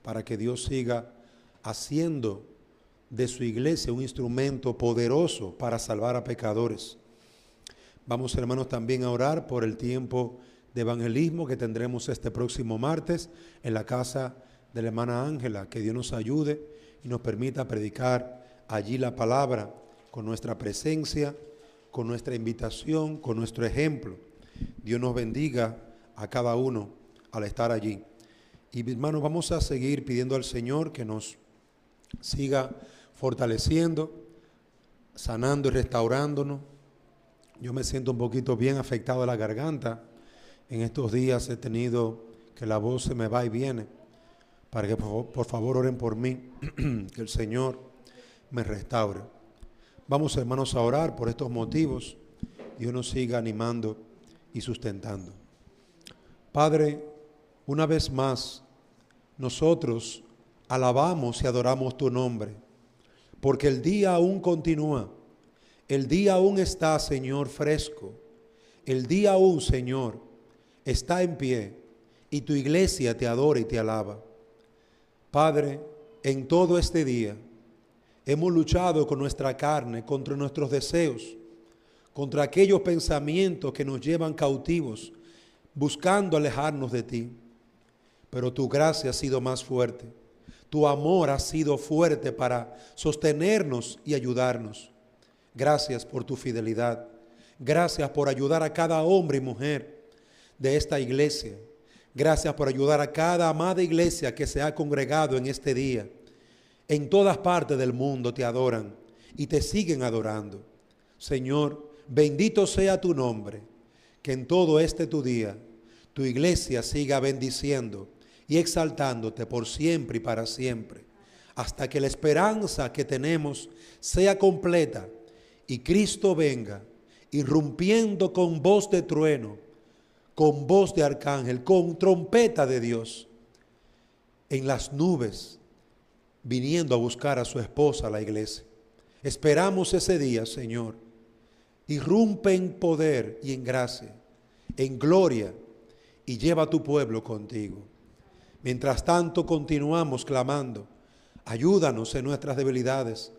para que Dios siga haciendo de su iglesia un instrumento poderoso para salvar a pecadores. Vamos, hermanos, también a orar por el tiempo de evangelismo que tendremos este próximo martes en la casa de la hermana Ángela. Que Dios nos ayude y nos permita predicar allí la palabra con nuestra presencia, con nuestra invitación, con nuestro ejemplo. Dios nos bendiga a cada uno al estar allí. Y hermanos, vamos a seguir pidiendo al Señor que nos siga fortaleciendo, sanando y restaurándonos. Yo me siento un poquito bien afectado de la garganta. En estos días he tenido que la voz se me va y viene. Para que por favor oren por mí, que el Señor me restaure. Vamos, hermanos, a orar por estos motivos. Dios nos siga animando y sustentando. Padre, una vez más, nosotros alabamos y adoramos tu nombre, porque el día aún continúa. El día aún está, Señor, fresco. El día aún, Señor, está en pie y tu iglesia te adora y te alaba. Padre, en todo este día hemos luchado con nuestra carne, contra nuestros deseos, contra aquellos pensamientos que nos llevan cautivos, buscando alejarnos de ti. Pero tu gracia ha sido más fuerte. Tu amor ha sido fuerte para sostenernos y ayudarnos. Gracias por tu fidelidad. Gracias por ayudar a cada hombre y mujer de esta iglesia. Gracias por ayudar a cada amada iglesia que se ha congregado en este día. En todas partes del mundo te adoran y te siguen adorando. Señor, bendito sea tu nombre, que en todo este tu día tu iglesia siga bendiciendo y exaltándote por siempre y para siempre, hasta que la esperanza que tenemos sea completa y Cristo venga irrumpiendo con voz de trueno, con voz de arcángel, con trompeta de Dios, en las nubes, viniendo a buscar a su esposa, la iglesia. Esperamos ese día, Señor. Irrumpe en poder y en gracia, en gloria, y lleva a tu pueblo contigo. Mientras tanto, continuamos clamando. Ayúdanos en nuestras debilidades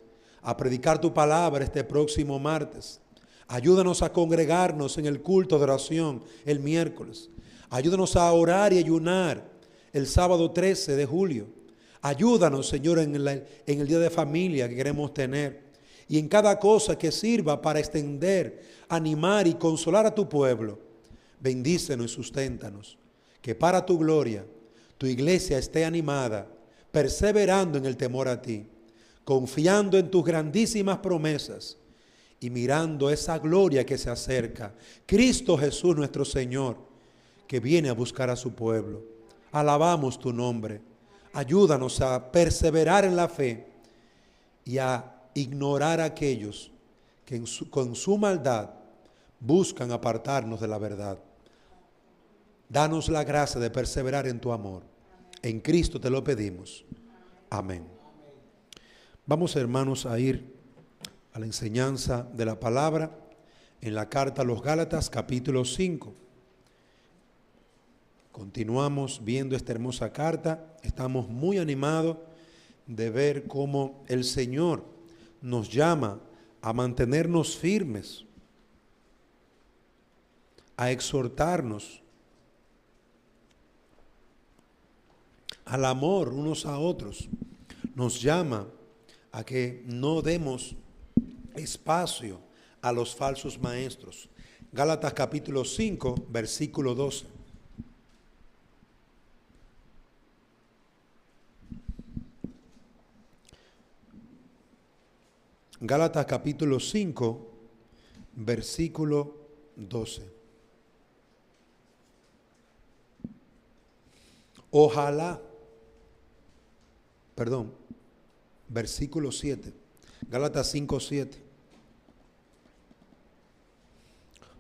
a predicar tu palabra este próximo martes. Ayúdanos a congregarnos en el culto de oración el miércoles. Ayúdanos a orar y ayunar el sábado 13 de julio. Ayúdanos, Señor, en el día de familia que queremos tener. Y en cada cosa que sirva para extender, animar y consolar a tu pueblo. Bendícenos y susténtanos. Que para tu gloria, tu iglesia esté animada, perseverando en el temor a ti, confiando en tus grandísimas promesas y mirando esa gloria que se acerca. Cristo Jesús nuestro Señor, que viene a buscar a su pueblo. Alabamos tu nombre. Ayúdanos a perseverar en la fe y a ignorar a aquellos que con su maldad buscan apartarnos de la verdad. Danos la gracia de perseverar en tu amor. En Cristo te lo pedimos. Amén. Vamos, hermanos, a ir a la enseñanza de la palabra en la carta a los Gálatas, capítulo 5. Continuamos viendo esta hermosa carta. Estamos muy animados de ver cómo el Señor nos llama a mantenernos firmes, a exhortarnos al amor unos a otros. Nos llama a que no demos espacio a los falsos maestros. Gálatas capítulo 5, versículo 12. Gálatas capítulo 5, versículo 12. Versículo 7. Gálatas 5, 7.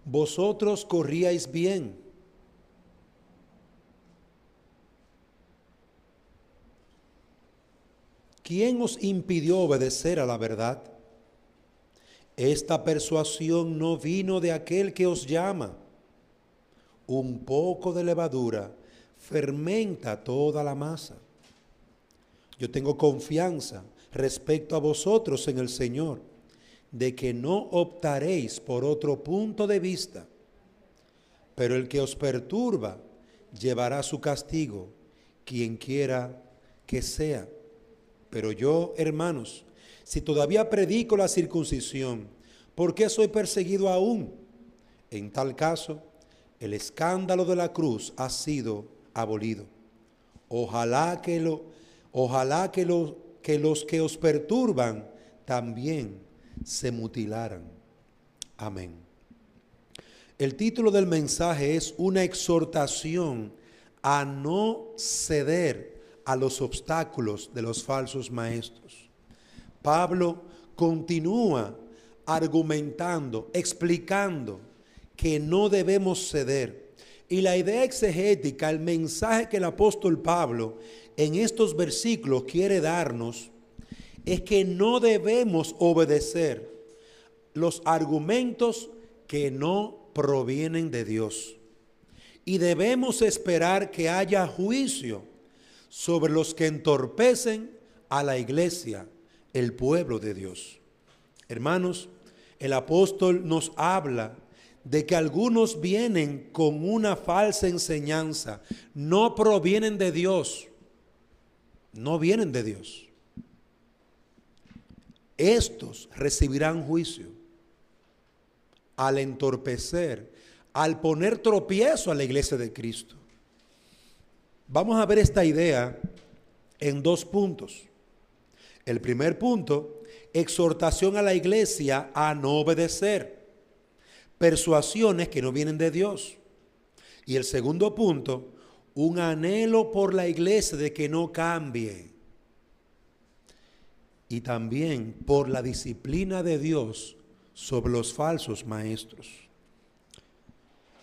Vosotros corríais bien. ¿Quién os impidió obedecer a la verdad? Esta persuasión no vino de aquel que os llama. Un poco de levadura fermenta toda la masa. Yo tengo confianza respecto a vosotros en el Señor, de que no optaréis por otro punto de vista, pero el que os perturba llevará su castigo, quien quiera que sea. Pero yo, hermanos, si todavía predico la circuncisión, ¿por qué soy perseguido aún? En tal caso, el escándalo de la cruz ha sido abolido. Ojalá que los que os perturban también se mutilaran. Amén. El título del mensaje es una exhortación a no ceder a los obstáculos de los falsos maestros. Pablo continúa argumentando, explicando que no debemos ceder. Y la idea exegética, el mensaje que el apóstol Pablo en estos versículos quiere darnos, es que no debemos obedecer los argumentos que no provienen de Dios. Y debemos esperar que haya juicio sobre los que entorpecen a la iglesia, el pueblo de Dios. Hermanos, el apóstol nos habla de que algunos vienen con una falsa enseñanza, no provienen de Dios, no vienen de Dios. Estos recibirán juicio al entorpecer, al poner tropiezo a la iglesia de Cristo. Vamos a ver esta idea en dos puntos. El primer punto, exhortación a la iglesia a no obedecer persuasiones que no vienen de Dios. Y el segundo punto, un anhelo por la iglesia de que no cambie. Y también por la disciplina de Dios sobre los falsos maestros.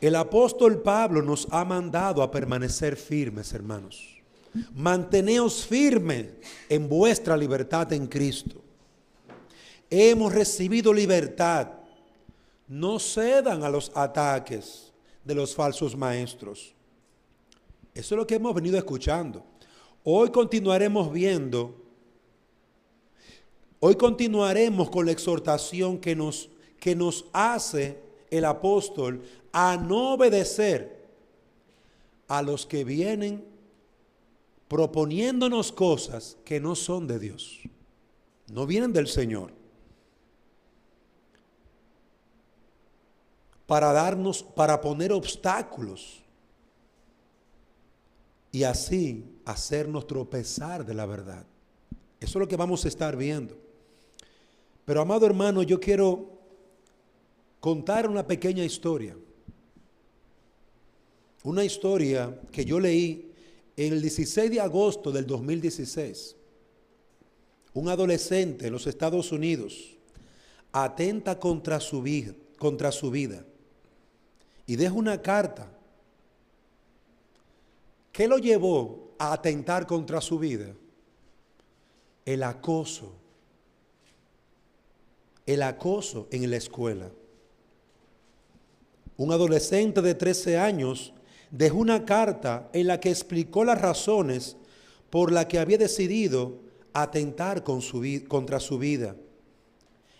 El apóstol Pablo nos ha mandado a permanecer firmes, hermanos. Manteneos firmes en vuestra libertad en Cristo. Hemos recibido libertad. No cedan a los ataques de los falsos maestros. Eso es lo que hemos venido escuchando. Hoy continuaremos con la exhortación que nos hace el apóstol a no obedecer a los que vienen proponiéndonos cosas que no son de Dios, no vienen del Señor, para poner obstáculos y así hacernos tropezar de la verdad. Eso es lo que vamos a estar viendo. Pero, amado hermano, yo quiero contar una pequeña historia. Una historia que yo leí en el 16 de agosto del 2016. Un adolescente en los Estados Unidos atenta contra su vida y deja una carta. ¿Qué lo llevó a atentar contra su vida? El acoso en la escuela. Un adolescente de 13 años dejó una carta en la que explicó las razones por las que había decidido atentar contra su vida,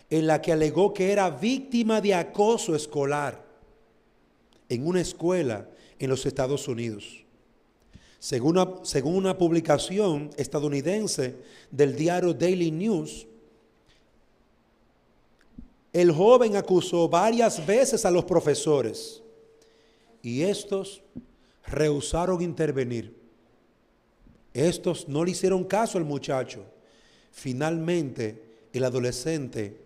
en la que alegó que era víctima de acoso escolar en una escuela en los Estados Unidos. Según una publicación estadounidense del diario Daily News, el joven acusó varias veces a los profesores y estos rehusaron intervenir. Estos no le hicieron caso al muchacho. Finalmente, el adolescente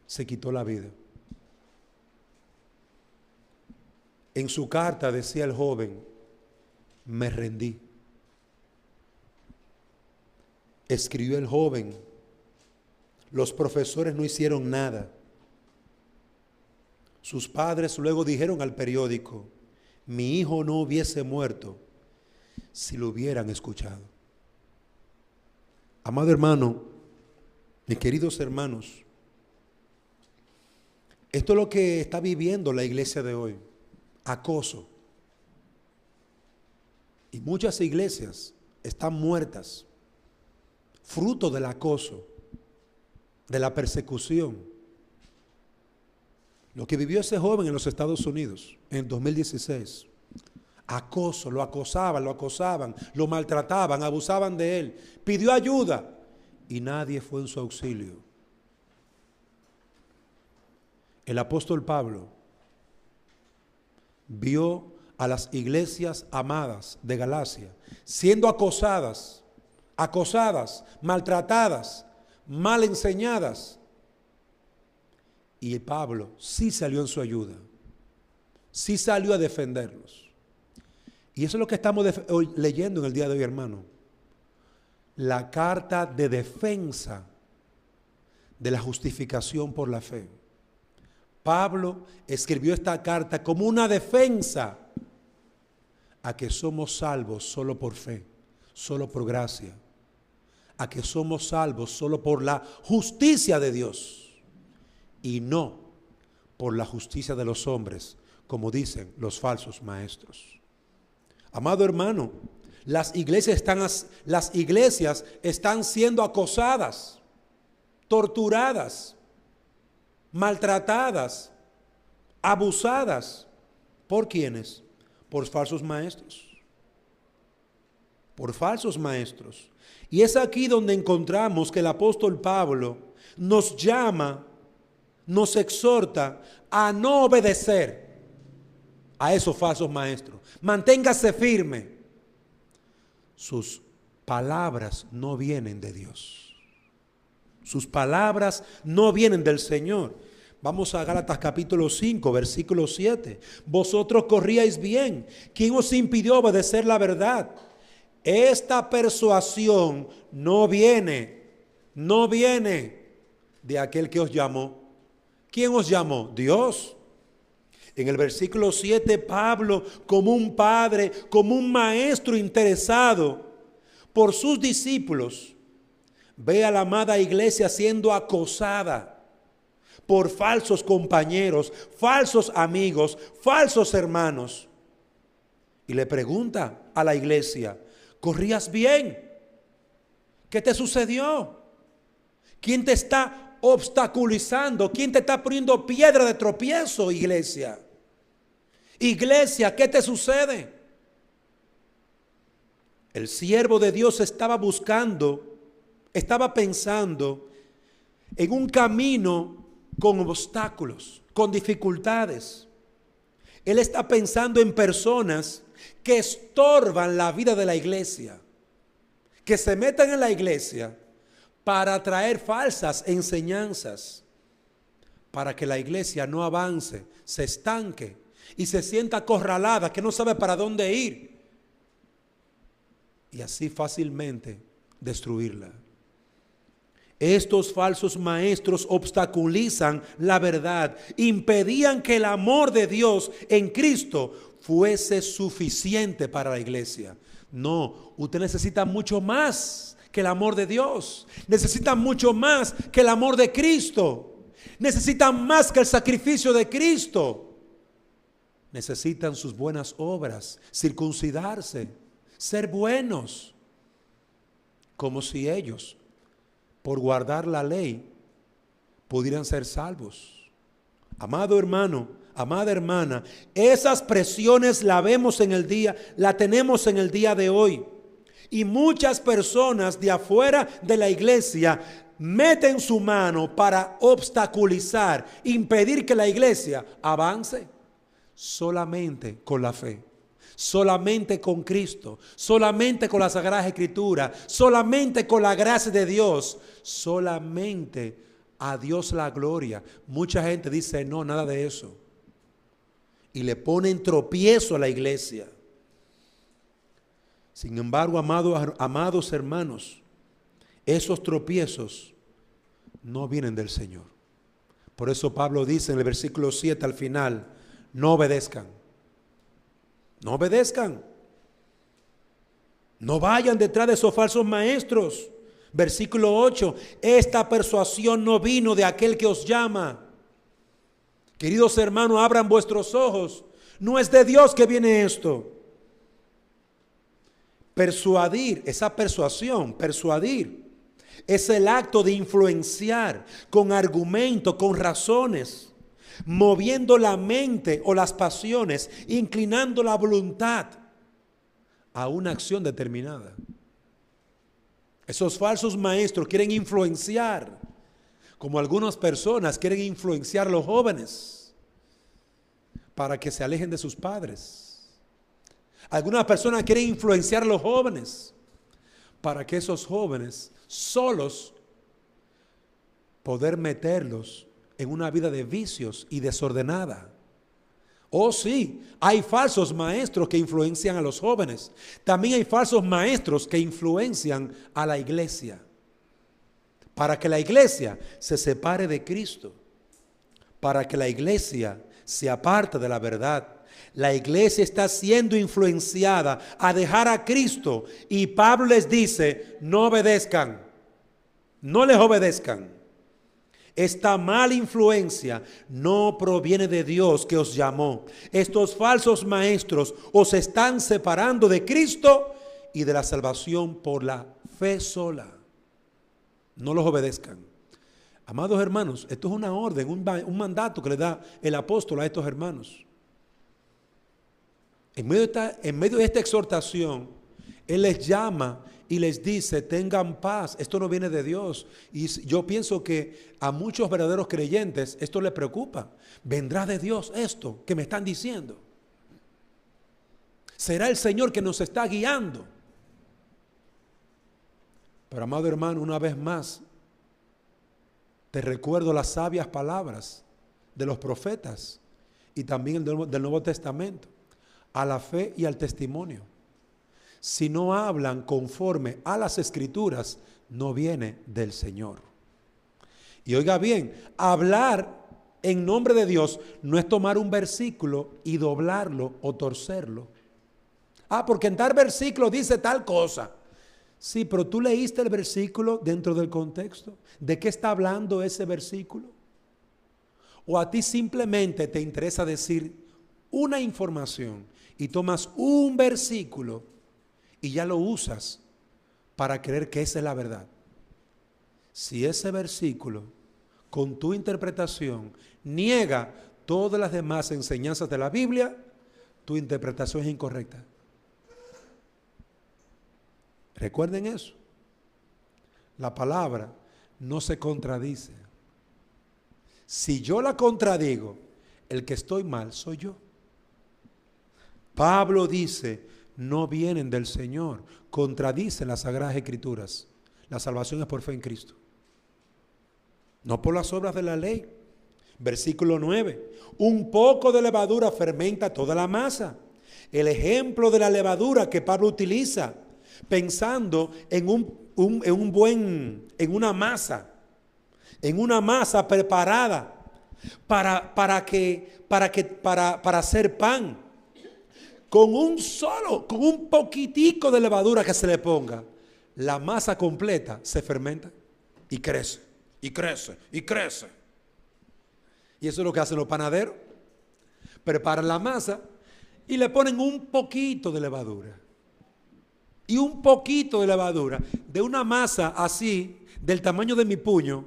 se quitó la vida. En su carta decía el joven: me rendí. Escribió el joven: los profesores no hicieron nada. Sus padres luego dijeron al periódico: mi hijo no hubiese muerto si lo hubieran escuchado. Amado hermano, mis queridos hermanos, esto es lo que está viviendo la iglesia de hoy: acoso. Y muchas iglesias están muertas fruto del acoso, de la persecución. Lo que vivió ese joven en los Estados Unidos en 2016. Acoso, lo acosaban, lo maltrataban, abusaban de él. Pidió ayuda y nadie fue en su auxilio. El apóstol Pablo vio a las iglesias amadas de Galacia siendo acosadas, maltratadas, mal enseñadas. Y Pablo sí salió en su ayuda, sí salió a defenderlos. Y eso es lo que estamos leyendo en el día de hoy, hermano. La carta de defensa de la justificación por la fe. Pablo escribió esta carta como una defensa a que somos salvos solo por fe, solo por gracia. A que somos salvos solo por la justicia de Dios y no por la justicia de los hombres, como dicen los falsos maestros. Amado hermano, las iglesias están siendo acosadas, torturadas, maltratadas, abusadas. ¿Por quiénes? Por falsos maestros. Por falsos maestros. Y es aquí donde encontramos que el apóstol Pablo nos llama, nos exhorta a no obedecer a esos falsos maestros. Manténgase firme. Sus palabras no vienen de Dios. Sus palabras no vienen del Señor. Vamos a Gálatas capítulo 5, versículo 7. Vosotros corríais bien. ¿Quién os impidió obedecer la verdad? Esta persuasión no viene de aquel que os llamó. ¿Quién os llamó? Dios. En el versículo 7, Pablo, como un padre, como un maestro interesado por sus discípulos, ve a la amada iglesia siendo acosada por falsos compañeros, falsos amigos, falsos hermanos. Y le pregunta a la iglesia, ¿corrías bien? ¿Qué te sucedió? ¿Quién te está obstaculizando? ¿Quién te está poniendo piedra de tropiezo, iglesia? Iglesia, ¿qué te sucede? El siervo de Dios estaba pensando en un camino con obstáculos, con dificultades. Él está pensando en personas que estorban la vida de la iglesia, que se metan en la iglesia para traer falsas enseñanzas, para que la iglesia no avance, se estanque y se sienta acorralada, que no sabe para dónde ir, y así fácilmente destruirla. Estos falsos maestros obstaculizan la verdad, impedían que el amor de Dios en Cristo fuese suficiente para la iglesia. No, usted necesita mucho más que el amor de Dios. Necesita mucho más que el amor de Cristo. Necesitan más que el sacrificio de Cristo. Necesitan sus buenas obras, circuncidarse, ser buenos, como si ellos, por guardar la ley, pudieran ser salvos. Amado hermano, amada hermana, esas presiones la tenemos en el día de hoy. Y muchas personas de afuera de la iglesia meten su mano para obstaculizar, impedir que la iglesia avance. Solamente con la fe, solamente con Cristo, solamente con la Sagrada Escritura, solamente con la gracia de Dios, solamente a Dios la gloria. Mucha gente dice no, nada de eso, y le ponen tropiezo a la iglesia. Sin embargo, amados hermanos, esos tropiezos no vienen del Señor. Por eso Pablo dice en el versículo 7 al final, no obedezcan. No obedezcan. No vayan detrás de esos falsos maestros. Versículo 8, esta persuasión no vino de aquel que os llama. Queridos hermanos, abran vuestros ojos. No es de Dios que viene esto. Persuadir, esa persuasión, persuadir, Es el acto de influenciar con argumentos, con razones, moviendo la mente o las pasiones, inclinando la voluntad a una acción determinada. Esos falsos maestros quieren influenciar, como algunas personas quieren influenciar a los jóvenes para que se alejen de sus padres. Algunas personas quieren influenciar a los jóvenes para que esos jóvenes solos poder meterlos en una vida de vicios y desordenada. Oh sí, hay falsos maestros que influencian a los jóvenes. También hay falsos maestros que influencian a la iglesia, para que la iglesia se separe de Cristo, para que la iglesia se aparte de la verdad. La iglesia está siendo influenciada a dejar a Cristo, y Pablo les dice: no obedezcan, no les obedezcan. Esta mala influencia no proviene de Dios que os llamó. Estos falsos maestros os están separando de Cristo y de la salvación por la fe sola. No los obedezcan. Amados hermanos, esto es una orden, un mandato que le da el apóstol a estos hermanos. En medio de esta exhortación, Él les llama y les dice: tengan paz, esto no viene de Dios. Y yo pienso que a muchos verdaderos creyentes esto les preocupa. ¿Vendrá de Dios esto que me están diciendo? ¿Será el Señor que nos está guiando? Pero amado hermano, una vez más, te recuerdo las sabias palabras de los profetas y también del Nuevo Testamento: a la fe y al testimonio. Si no hablan conforme a las Escrituras, no viene del Señor. Y oiga bien, hablar en nombre de Dios no es tomar un versículo y doblarlo o torcerlo. Porque en tal versículo dice tal cosa. Sí, pero tú leíste el versículo dentro del contexto. ¿De qué está hablando ese versículo? ¿O a ti simplemente te interesa decir una información y tomas un versículo y ya lo usas para creer que esa es la verdad? Si ese versículo, con tu interpretación, niega todas las demás enseñanzas de la Biblia, tu interpretación es incorrecta. Recuerden eso. La palabra no se contradice. Si yo la contradigo, el que estoy mal soy yo. Pablo dice: no vienen del Señor, contradicen las Sagradas Escrituras. La salvación es por fe en Cristo, no por las obras de la ley. Versículo 9: un poco de levadura fermenta toda la masa. El ejemplo de la levadura que Pablo utiliza, pensando en una masa preparada para hacer pan. Con un poquitico de levadura que se le ponga, la masa completa se fermenta y crece, y crece, y crece. Y eso es lo que hacen los panaderos. Preparan la masa y le ponen un poquito de levadura. Y un poquito de levadura de una masa así, del tamaño de mi puño,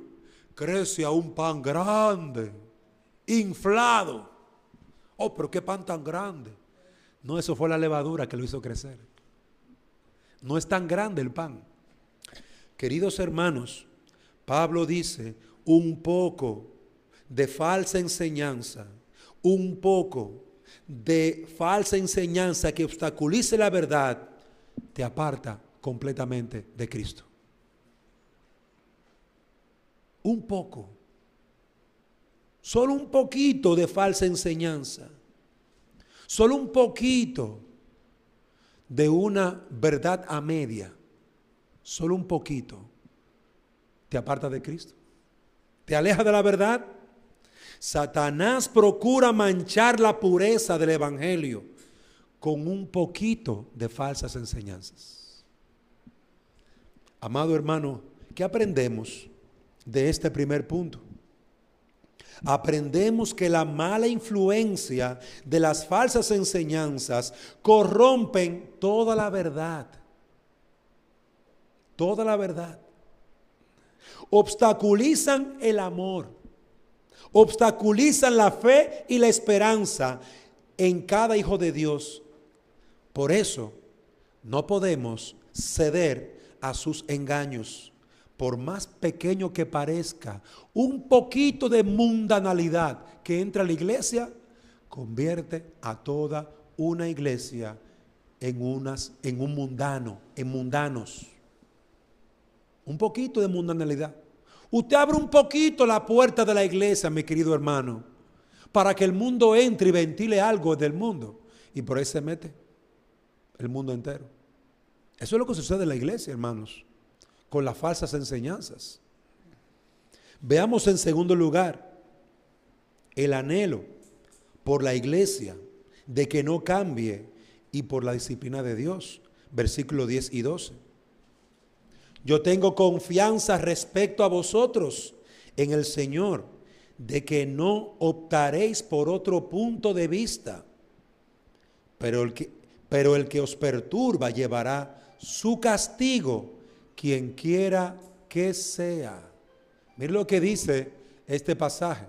crece a un pan grande, inflado. Oh, pero qué pan tan grande. No, eso fue la levadura que lo hizo crecer. No es tan grande el pan. Queridos hermanos, Pablo dice: un poco de falsa enseñanza, un poco de falsa enseñanza que obstaculice la verdad, te aparta completamente de Cristo. Un poco, solo un poquito de falsa enseñanza, solo un poquito de una verdad a media, solo un poquito, te aparta de Cristo, te aleja de la verdad. Satanás procura manchar la pureza del Evangelio con un poquito de falsas enseñanzas. Amado hermano, ¿qué aprendemos de este primer punto? Aprendemos que la mala influencia de las falsas enseñanzas corrompen toda la verdad. Toda la verdad. obstaculizan el amor, obstaculizan la fe y la esperanza en cada hijo de Dios. Por eso no podemos ceder a sus engaños. Por más pequeño que parezca, un poquito de mundanalidad que entra a la iglesia convierte a toda una iglesia en un mundano, en mundanos. Un poquito de mundanalidad. Usted abre un poquito la puerta de la iglesia, mi querido hermano, para que el mundo entre y ventile algo del mundo. Y por ahí se mete el mundo entero. Eso es lo que sucede en la iglesia, hermanos, con las falsas enseñanzas. Veamos en segundo lugar el anhelo por la iglesia de que no cambie y por la disciplina de Dios. Versículos 10 y 12. Yo tengo confianza respecto a vosotros en el Señor, de que no optaréis por otro punto de vista, pero el que os perturba llevará su castigo, quien quiera que sea. Mire lo que dice este pasaje.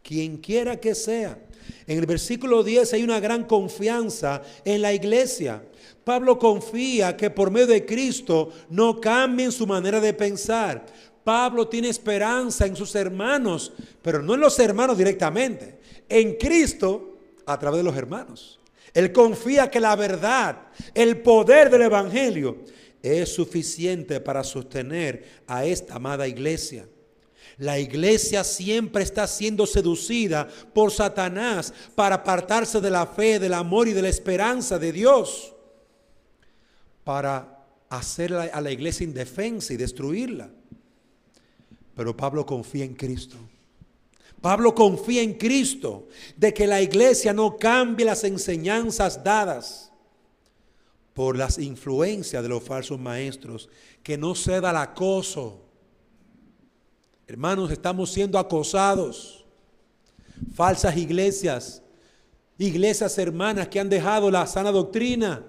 Quien quiera que sea. En el versículo 10 hay una gran confianza en la iglesia. Pablo confía que por medio de Cristo no cambien su manera de pensar. Pablo tiene esperanza en sus hermanos, pero no en los hermanos directamente, en Cristo a través de los hermanos. Él confía que la verdad, el poder del evangelio es suficiente para sostener a esta amada iglesia. La iglesia siempre está siendo seducida por Satanás para apartarse de la fe, del amor y de la esperanza de Dios, para hacer a la iglesia indefensa y destruirla. Pero Pablo confía en Cristo. Pablo confía en Cristo de que la iglesia no cambie las enseñanzas dadas por las influencias de los falsos maestros, que no ceda al acoso. Hermanos, estamos siendo acosados. Falsas iglesias, iglesias hermanas que han dejado la sana doctrina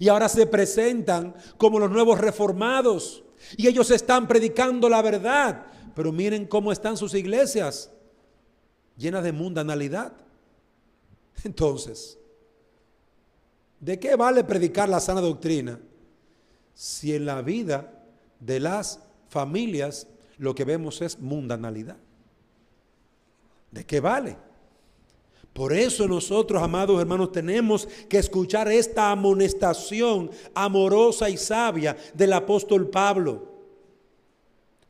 y ahora se presentan como los nuevos reformados y ellos están predicando la verdad, pero miren cómo están sus iglesias, llenas de mundanalidad. Entonces, ¿de qué vale predicar la sana doctrina si en la vida de las familias lo que vemos es mundanalidad? ¿De qué vale? Por eso nosotros, amados hermanos, tenemos que escuchar esta amonestación amorosa y sabia del apóstol Pablo.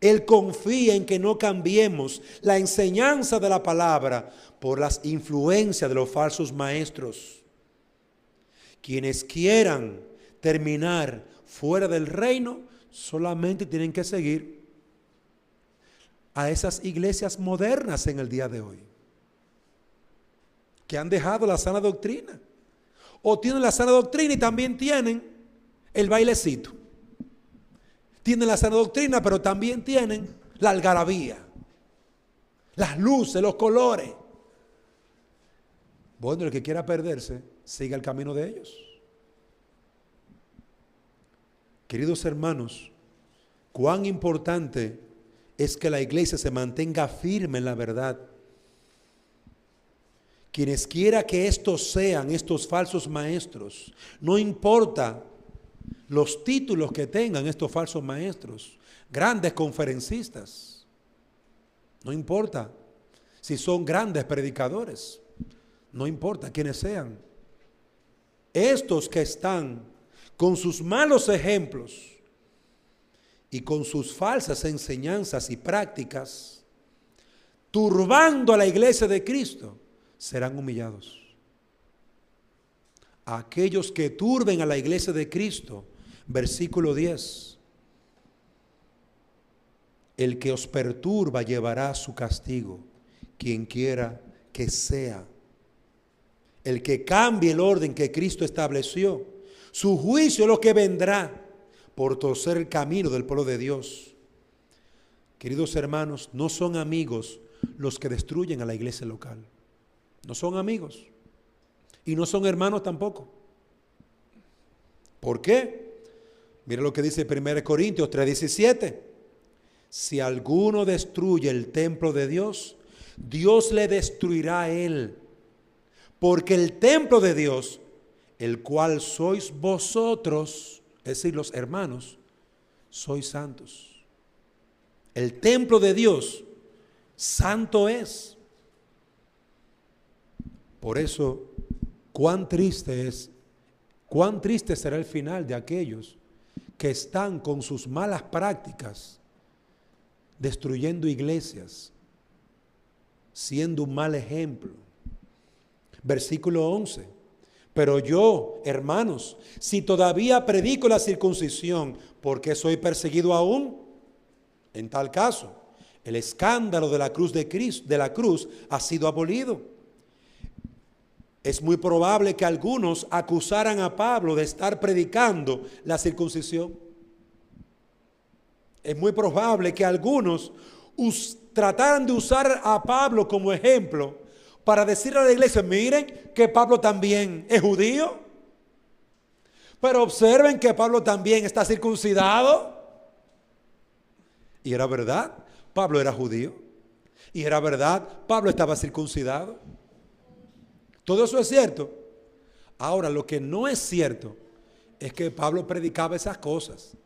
Él confía en que no cambiemos la enseñanza de la palabra por las influencias de los falsos maestros. Quienes quieran terminar fuera del reino solamente tienen que seguir a esas iglesias modernas en el día de hoy, que han dejado la sana doctrina, o tienen la sana doctrina y también tienen el bailecito. Tienen la sana doctrina, pero también tienen la algarabía, las luces, los colores. Bueno, el que quiera perderse, siga el camino de ellos. Queridos hermanos, cuán importante es que la iglesia se mantenga firme en la verdad. Quienes quiera que estos sean, estos falsos maestros, no importa los títulos que tengan estos falsos maestros, grandes conferencistas, no importa si son grandes predicadores, no importa quiénes sean, estos que están con sus malos ejemplos y con sus falsas enseñanzas y prácticas, turbando a la iglesia de Cristo, serán humillados. Aquellos que turben a la iglesia de Cristo, versículo 10, el que os perturba llevará su castigo, quien quiera que sea. El que cambie el orden que Cristo estableció, su juicio es lo que vendrá por torcer el camino del pueblo de Dios. Queridos hermanos, no son amigos los que destruyen a la iglesia local. No son amigos. Y no son hermanos tampoco. ¿Por qué? Mira lo que dice 1 Corintios 3:17. Si alguno destruye el templo de Dios, Dios le destruirá a él. Porque el templo de Dios, el cual sois vosotros, es decir, los hermanos, sois santos. El templo de Dios, santo es. Por eso, cuán triste será el final de aquellos que están con sus malas prácticas destruyendo iglesias, siendo un mal ejemplo. Versículo 11. Pero yo, hermanos, si todavía predico la circuncisión, ¿por qué soy perseguido aún? En tal caso, el escándalo de la cruz de Cristo, de la cruz, ha sido abolido. Es muy probable que algunos acusaran a Pablo de estar predicando la circuncisión. Es muy probable que algunos trataran de usar a Pablo como ejemplo para decirle a la iglesia: miren que Pablo también es judío, pero observen que Pablo también está circuncidado. Y era verdad, Pablo era judío. Y era verdad, Pablo estaba circuncidado. Todo eso es cierto. Ahora, lo que no es cierto es que Pablo predicaba esas cosas.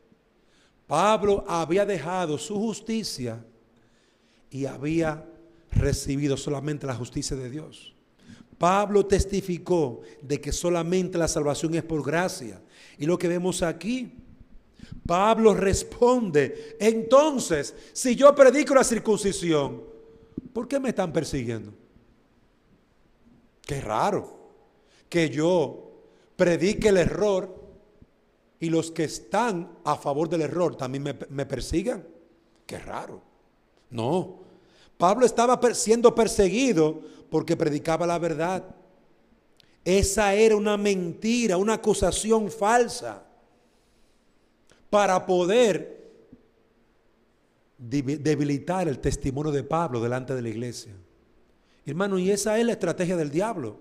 Pablo había dejado su justicia y había recibido solamente la justicia de Dios. Pablo testificó de que solamente la salvación es por gracia. Y lo que vemos aquí, Pablo responde: entonces, si yo predico la circuncisión, ¿por qué me están persiguiendo? Qué raro que yo predique el error y los que están a favor del error también me persigan. Qué raro. No, Pablo estaba siendo perseguido porque predicaba la verdad. Esa era una mentira, una acusación falsa para poder debilitar el testimonio de Pablo delante de la iglesia. Hermano, y esa es la estrategia del diablo.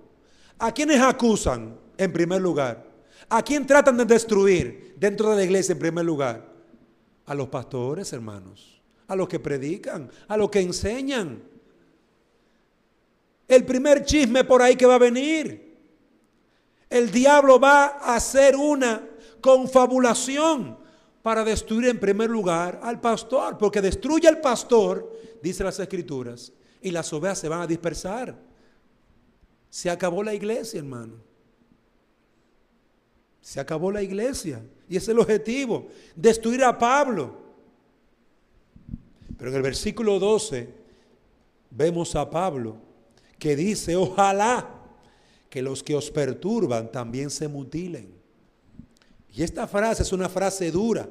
¿A quiénes acusan en primer lugar? ¿A quién tratan de destruir dentro de la iglesia en primer lugar? A los pastores, hermanos, a los que predican, a los que enseñan. El primer chisme por ahí que va a venir. El diablo va a hacer una confabulación para destruir en primer lugar al pastor, porque destruye al pastor, dice las Escrituras, y las ovejas se van a dispersar. Se acabó la iglesia, hermano. Se acabó la iglesia. Y ese es el objetivo, destruir a Pablo. Pero en el versículo 12 vemos a Pablo que dice: ojalá que los que os perturban también se mutilen. Y esta frase es una frase dura.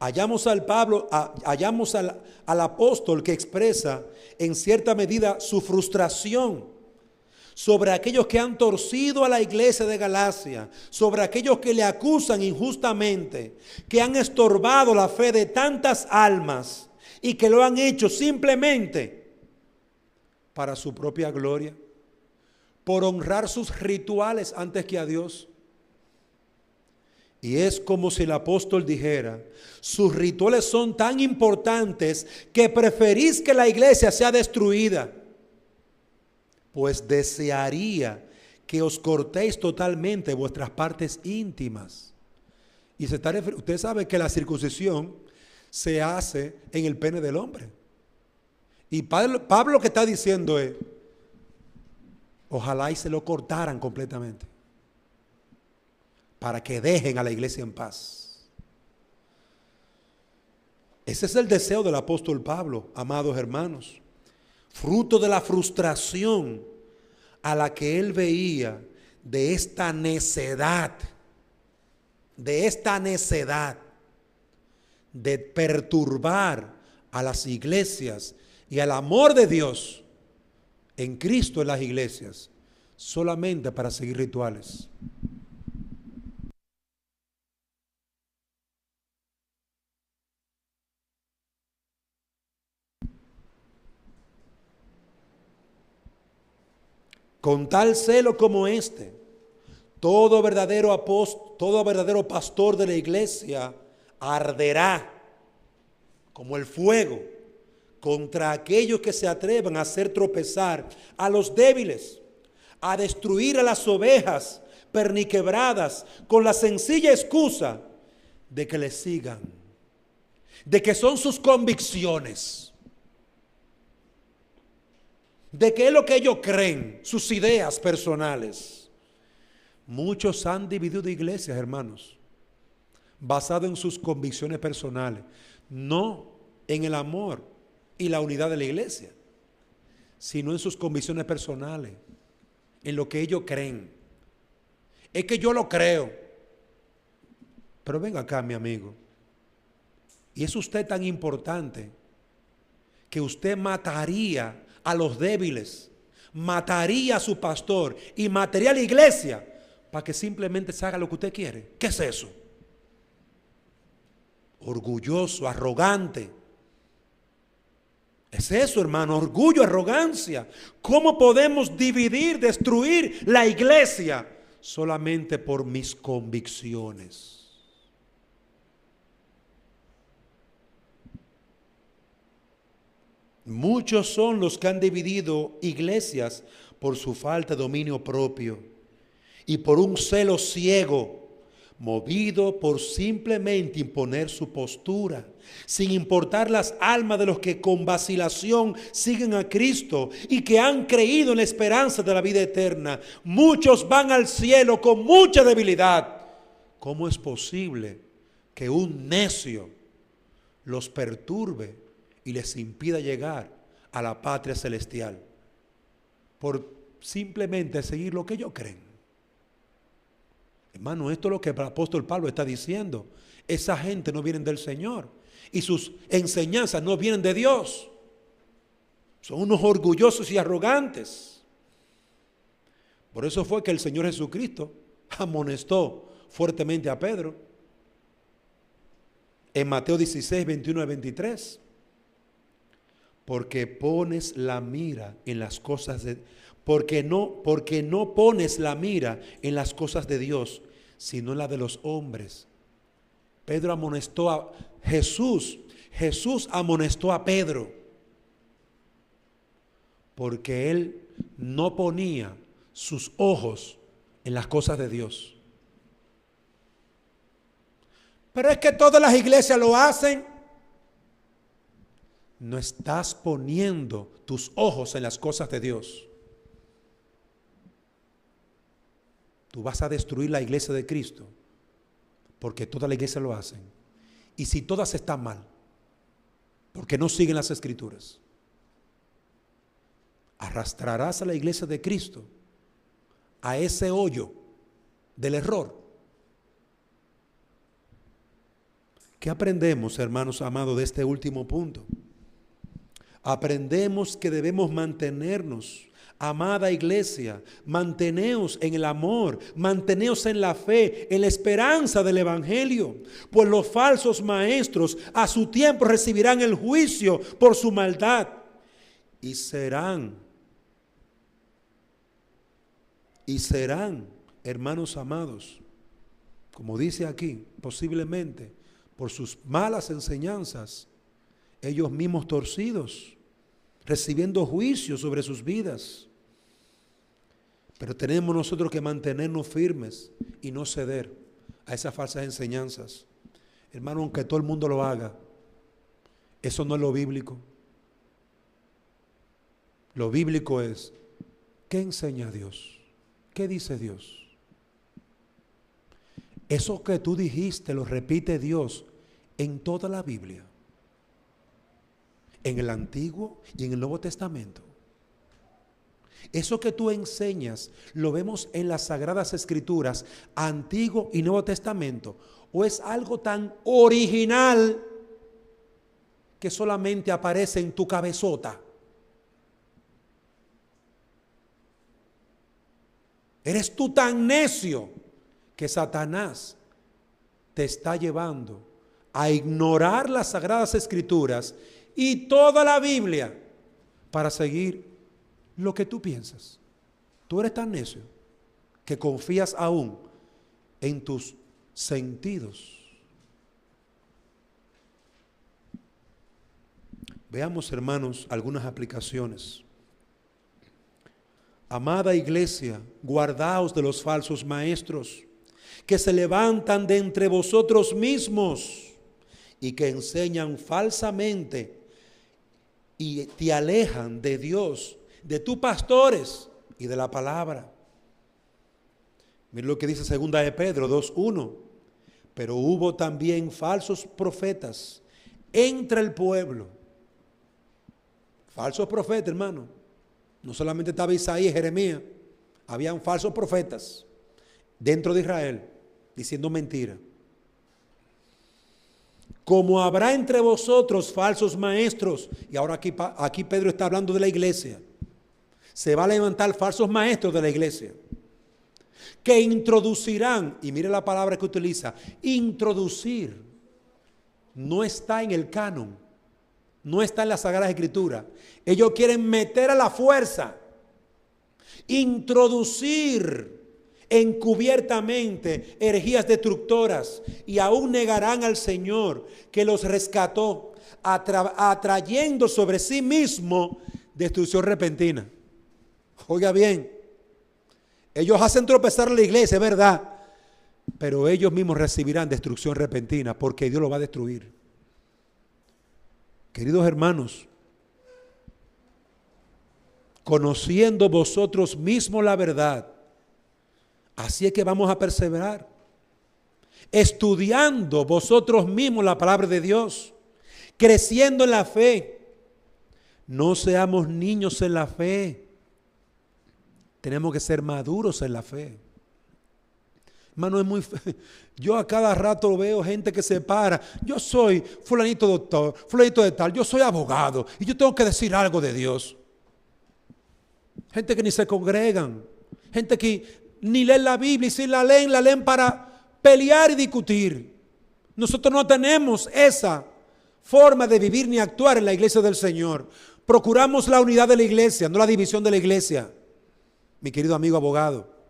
Hallamos al apóstol que expresa en cierta medida su frustración sobre aquellos que han torcido a la iglesia de Galacia, sobre aquellos que le acusan injustamente, que han estorbado la fe de tantas almas y que lo han hecho simplemente para su propia gloria, por honrar sus rituales antes que a Dios. Y es como si el apóstol dijera: sus rituales son tan importantes que preferís que la iglesia sea destruida, pues desearía que os cortéis totalmente vuestras partes íntimas. Y usted sabe que la circuncisión se hace en el pene del hombre. Y Pablo lo que está diciendo es: ojalá y se lo cortaran completamente, para que dejen a la iglesia en paz. Ese es el deseo del apóstol Pablo, amados hermanos, fruto de la frustración a la que él veía de esta necedad de perturbar a las iglesias y al amor de Dios en Cristo en las iglesias, solamente para seguir rituales. Con tal celo como este, todo verdadero pastor de la iglesia arderá como el fuego, contra aquellos que se atrevan a hacer tropezar a los débiles, a destruir a las ovejas perniquebradas con la sencilla excusa de que le sigan, de que son sus convicciones, de que es lo que ellos creen, sus ideas personales. Muchos han dividido iglesias, hermanos, basado en sus convicciones personales, no en el amor y la unidad de la iglesia, sino en sus convicciones personales, en lo que ellos creen. Es que yo lo creo. Pero venga acá, mi amigo. Y es usted tan importante que usted mataría a los débiles, mataría a su pastor y mataría a la iglesia para que simplemente se haga lo que usted quiere. ¿Qué es eso? Orgulloso, arrogante. Es eso, hermano, orgullo, arrogancia. ¿Cómo podemos dividir, destruir la iglesia solamente por mis convicciones? Muchos son los que han dividido iglesias por su falta de dominio propio y por un celo ciego, movido por simplemente imponer su postura, sin importar las almas de los que con vacilación siguen a Cristo y que han creído en la esperanza de la vida eterna. Muchos van al cielo con mucha debilidad. ¿Cómo es posible que un necio los perturbe y les impida llegar a la patria celestial por simplemente seguir lo que ellos creen? Hermano, esto es lo que el apóstol Pablo está diciendo. Esa gente no viene del Señor y sus enseñanzas no vienen de Dios. Son unos orgullosos y arrogantes. Por eso fue que el Señor Jesucristo amonestó fuertemente a Pedro en Mateo 16, 21 al 23. Porque pones la mira en las cosas de porque no pones la mira en las cosas de Dios, sino en la de los hombres. Pedro amonestó a Jesús amonestó a Pedro, porque él no ponía sus ojos en las cosas de Dios. Pero es que todas las iglesias lo hacen. No estás poniendo tus ojos en las cosas de Dios. Tú vas a destruir la iglesia de Cristo porque toda la iglesia lo hacen. Y si todas están mal, porque no siguen las escrituras, arrastrarás a la iglesia de Cristo a ese hoyo del error. ¿Qué aprendemos, hermanos amados, de este último punto? Aprendemos que debemos mantenernos, amada iglesia, manteneos en el amor, manteneos en la fe, en la esperanza del evangelio, pues los falsos maestros a su tiempo recibirán el juicio por su maldad y serán, hermanos amados, como dice aquí, posiblemente por sus malas enseñanzas, ellos mismos torcidos, recibiendo juicio sobre sus vidas. Pero tenemos nosotros que mantenernos firmes y no ceder a esas falsas enseñanzas. Hermano, aunque todo el mundo lo haga, eso no es lo bíblico. Lo bíblico es, ¿qué enseña Dios? ¿Qué dice Dios? Eso que tú dijiste lo repite Dios en toda la Biblia, en el Antiguo y en el Nuevo Testamento. Eso que tú enseñas lo vemos en las Sagradas Escrituras, Antiguo y Nuevo Testamento, o es algo tan original que solamente aparece en tu cabezota. Eres tú tan necio que Satanás te está llevando a ignorar las Sagradas Escrituras y toda la Biblia para seguir lo que tú piensas. Tú eres tan necio que confías aún en tus sentidos. Veamos, hermanos, algunas aplicaciones. Amada iglesia, guardaos de los falsos maestros que se levantan de entre vosotros mismos y que enseñan falsamente y te alejan de Dios, de tus pastores y de la palabra. Mira lo que dice 2 de Pedro 2:1. Pero hubo también falsos profetas entre el pueblo. Falsos profetas, hermano. No solamente estaba Isaías y Jeremías, habían falsos profetas dentro de Israel diciendo mentiras. Como habrá entre vosotros falsos maestros, y ahora aquí Pedro está hablando de la iglesia, se va a levantar falsos maestros de la iglesia, que introducirán, y mire la palabra que utiliza, introducir, no está en el canon, no está en las Sagradas Escrituras. Ellos quieren meter a la fuerza, introducir encubiertamente herejías destructoras, y aún negarán al Señor que los rescató, atrayendo sobre sí mismo destrucción repentina. Oiga bien, ellos hacen tropezar a la iglesia, es verdad, pero ellos mismos recibirán destrucción repentina porque Dios lo va a destruir. Queridos hermanos, conociendo vosotros mismos la verdad, así es que vamos a perseverar, estudiando vosotros mismos la palabra de Dios, creciendo en la fe. No seamos niños en la fe, tenemos que ser maduros en la fe. Hermano, yo a cada rato veo gente que se para. Yo soy fulanito doctor, fulanito de tal, yo soy abogado y yo tengo que decir algo de Dios. Gente que ni se congregan, gente que ni leen la Biblia, y si la leen para pelear y discutir. Nosotros no tenemos esa forma de vivir ni actuar en la iglesia del Señor. Procuramos la unidad de la iglesia, no la división de la iglesia, mi querido amigo abogado.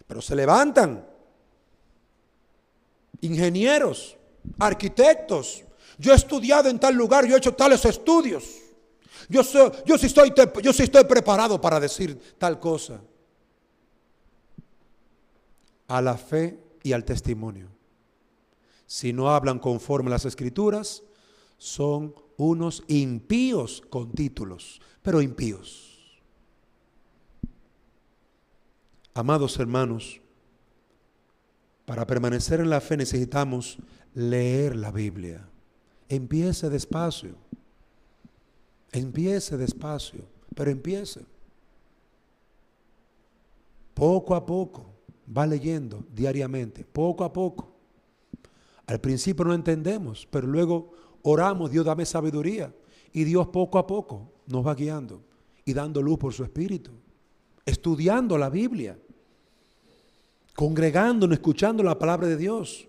Pero se levantan ingenieros, arquitectos. Yo he estudiado en tal lugar, yo he hecho tales estudios. Yo sí estoy preparado para decir tal cosa. A la fe y al testimonio. Si no hablan conforme a las Escrituras, son unos impíos con títulos, pero impíos. Amados hermanos, para permanecer en la fe necesitamos leer la Biblia. Empiece despacio, pero empiece. Poco a poco, va leyendo diariamente, poco a poco. Al principio no entendemos, pero luego oramos, Dios dame sabiduría. Y Dios poco a poco nos va guiando y dando luz por su Espíritu. Estudiando la Biblia, congregándonos, escuchando la palabra de Dios,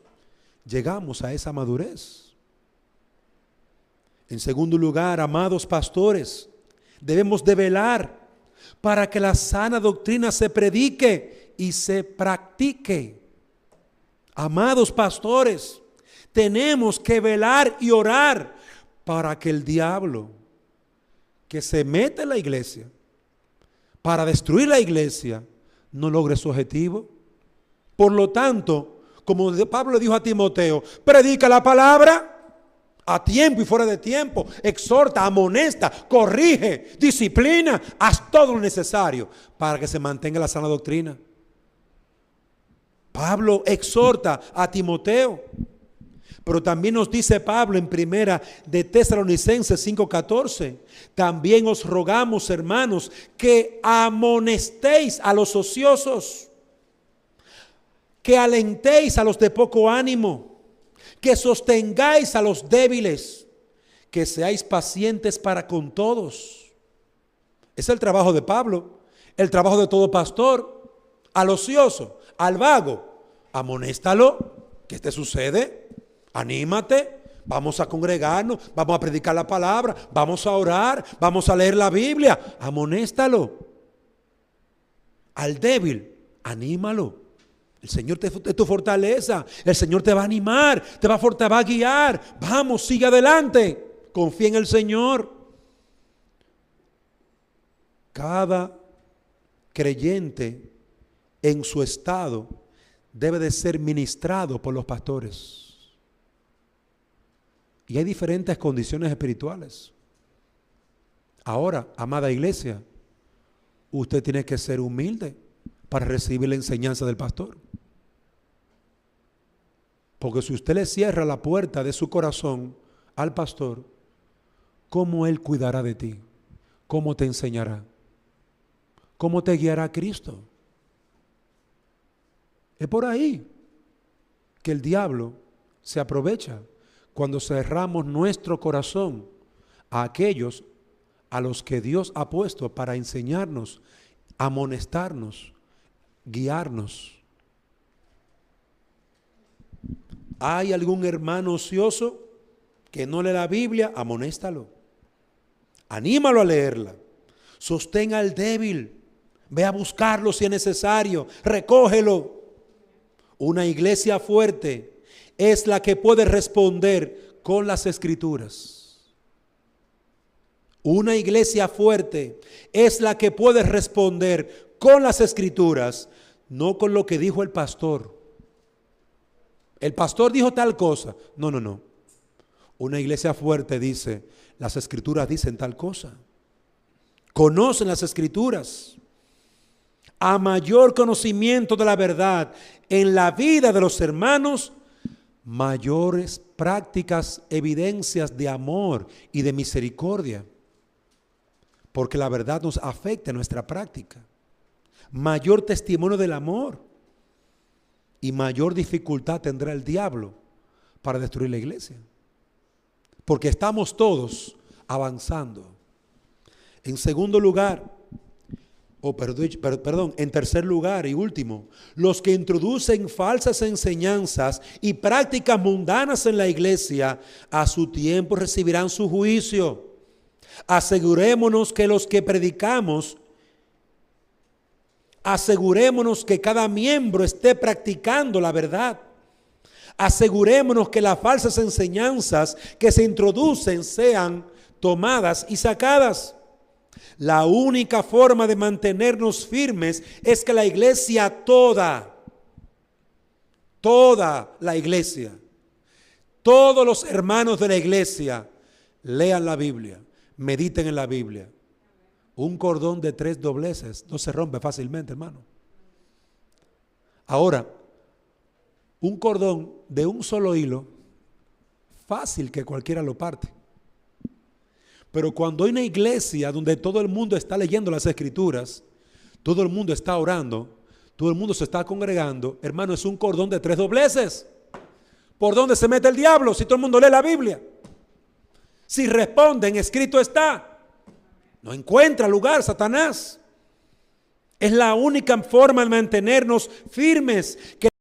llegamos a esa madurez. En segundo lugar, amados pastores, debemos de velar para que la sana doctrina se predique y se practique. Amados pastores, tenemos que velar y orar para que el diablo que se mete en la iglesia para destruir la iglesia no logre su objetivo. Por lo tanto, como Pablo le dijo a Timoteo, predica la palabra a tiempo y fuera de tiempo, exhorta, amonesta, corrige, disciplina, haz todo lo necesario para que se mantenga la sana doctrina. Pablo exhorta a Timoteo, pero también nos dice Pablo en primera de Tesalonicenses 5:14, también os rogamos, hermanos, que amonestéis a los ociosos, que alentéis a los de poco ánimo, que sostengáis a los débiles, que seáis pacientes para con todos. Es el trabajo de Pablo, el trabajo de todo pastor. Al ocioso, al vago, amonéstalo. ¿Qué te sucede? Anímate, vamos a congregarnos, vamos a predicar la palabra, vamos a orar, vamos a leer la Biblia. Amonéstalo. Al débil, anímalo. El Señor es tu fortaleza. El Señor te va a animar, te va a guiar. Vamos, sigue adelante. confía en el Señor. Cada creyente en su estado debe de ser ministrado por los pastores. Y hay diferentes condiciones espirituales. Ahora, amada iglesia, usted tiene que ser humilde para recibir la enseñanza del pastor. Porque si usted le cierra la puerta de su corazón al pastor, ¿cómo él cuidará de ti? ¿Cómo te enseñará? ¿Cómo te guiará Cristo? Es por ahí que el diablo se aprovecha cuando cerramos nuestro corazón a aquellos a los que Dios ha puesto para enseñarnos, amonestarnos, guiarnos. ¿Hay algún hermano ocioso que no lee la Biblia? Amonéstalo. Anímalo a leerla. Sostén al débil. Ve a buscarlo si es necesario. Recógelo. Una iglesia fuerte es la que puede responder con las Escrituras. Una iglesia fuerte es la que puede responder con las Escrituras, no con lo que dijo el pastor. El pastor dijo tal cosa. No. Una iglesia fuerte dice, las Escrituras dicen tal cosa. Conocen las Escrituras. A mayor conocimiento de la verdad en la vida de los hermanos, mayores prácticas, evidencias de amor y de misericordia. Porque la verdad nos afecta en nuestra práctica. Mayor testimonio del amor y mayor dificultad tendrá el diablo para destruir la iglesia. Porque estamos todos avanzando. En segundo lugar, en tercer lugar y último, los que introducen falsas enseñanzas y prácticas mundanas en la iglesia, a su tiempo recibirán su juicio. Asegurémonos que los que predicamos, asegurémonos que cada miembro esté practicando la verdad. Asegurémonos que las falsas enseñanzas que se introducen sean tomadas y sacadas. La única forma de mantenernos firmes es que la iglesia toda la iglesia, todos los hermanos de la iglesia lean la Biblia, mediten en la Biblia. Un cordón de 3 dobleces no se rompe fácilmente, hermano. Ahora, un cordón de un solo hilo, fácil que cualquiera lo parte. Pero cuando hay una iglesia donde todo el mundo está leyendo las Escrituras, todo el mundo está orando, todo el mundo se está congregando, hermano, es un cordón de 3 dobleces. ¿Por dónde se mete el diablo si todo el mundo lee la Biblia? Si responden, escrito está. No encuentra lugar, Satanás. Es la única forma de mantenernos firmes, que